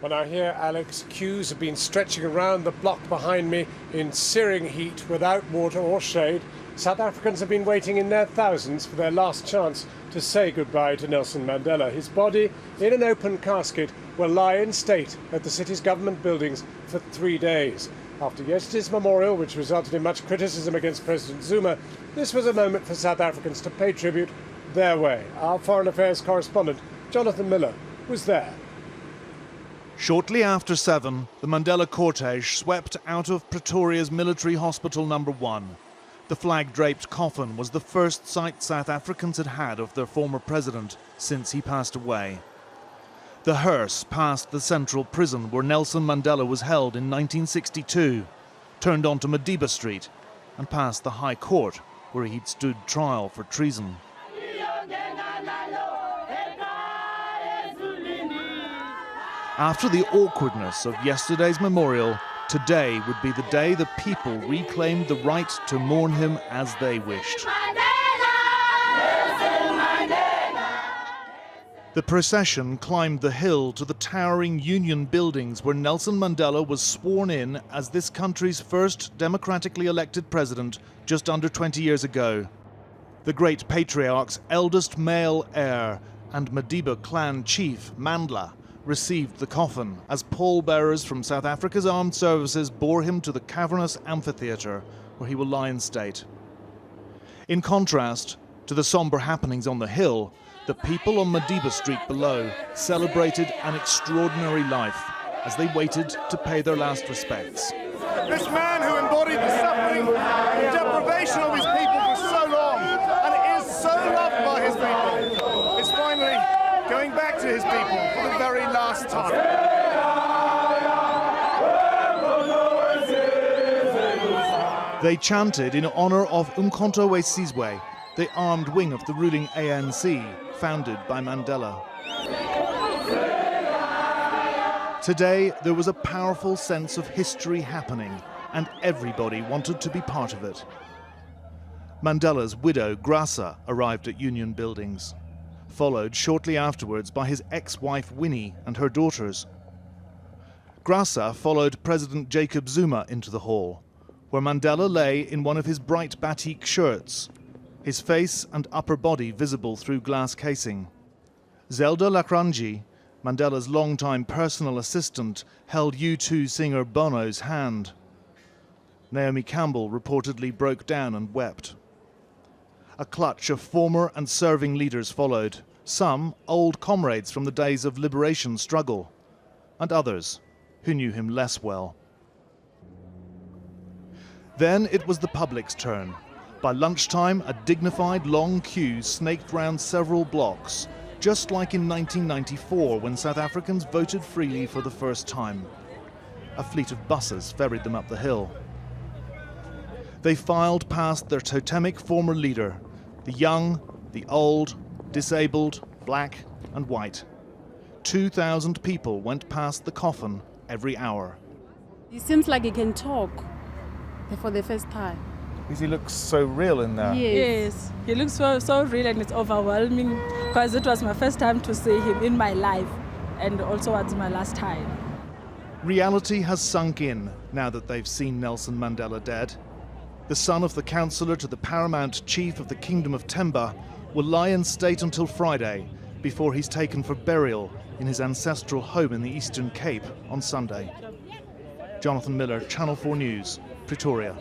Well, now here, Alex, queues have been stretching around the block behind me in searing heat without water or shade. South Africans have been waiting in their thousands for their last chance to say goodbye to Nelson Mandela. His body, in an open casket, will lie in state at the city's government buildings for 3 days. After yesterday's memorial, which resulted in much criticism against President Zuma, this was a moment for South Africans to pay tribute their way. Our Foreign Affairs correspondent, Jonathan Miller, was there. Shortly after 7, the Mandela cortege swept out of Pretoria's Military Hospital No. 1. The flag-draped coffin was the first sight South Africans had had of their former president since he passed away. The hearse passed the central prison where Nelson Mandela was held in 1962, turned onto Madiba Street, and past the High Court where he'd stood trial for treason. After the awkwardness of yesterday's memorial, today would be the day the people reclaimed the right to mourn him as they wished. The procession climbed the hill to the towering Union buildings where Nelson Mandela was sworn in as this country's first democratically elected president just under 20 years ago. The great patriarch's eldest male heir and Madiba clan chief, Mandela, received the coffin as pallbearers from South Africa's armed services bore him to the cavernous amphitheatre where he will lie in state. In contrast to the sombre happenings on the hill, the people on Madiba Street below celebrated an extraordinary life as they waited to pay their last respects. This man who embodied the suffering and deprivation of his people for so long and is so loved by his people is finally going back to his people for the very last time. They chanted in honour of Umkhonto we Sizwe, the armed wing of the ruling ANC, founded by Mandela. Today, there was a powerful sense of history happening, and everybody wanted to be part of it. Mandela's widow, Graça, arrived at Union Buildings, followed shortly afterwards by his ex-wife Winnie and her daughters. Graça followed President Jacob Zuma into the hall, where Mandela lay in one of his bright batik shirts, his face and upper body visible through glass casing. Zelda Lakranji, Mandela's longtime personal assistant, held U2 singer Bono's hand. Naomi Campbell reportedly broke down and wept. A clutch of former and serving leaders followed, some old comrades from the days of liberation struggle, and others who knew him less well. Then it was the public's turn. By lunchtime, a dignified long queue snaked round several blocks, just like in 1994 when South Africans voted freely for the first time. A fleet of buses ferried them up the hill. They filed past their totemic former leader, the young, the old, disabled, black and white. 2,000 people went past the coffin every hour. He seems like he can talk for the first time. He looks so real in there. Yes. He looks so real, and it's overwhelming because it was my first time to see him in my life, and also it's my last time. Reality has sunk in now that they've seen Nelson Mandela dead. The son of the councillor to the paramount chief of the Kingdom of Temba will lie in state until Friday before he's taken for burial in his ancestral home in the Eastern Cape on Sunday. Jonathan Miller, Channel 4 News, Pretoria.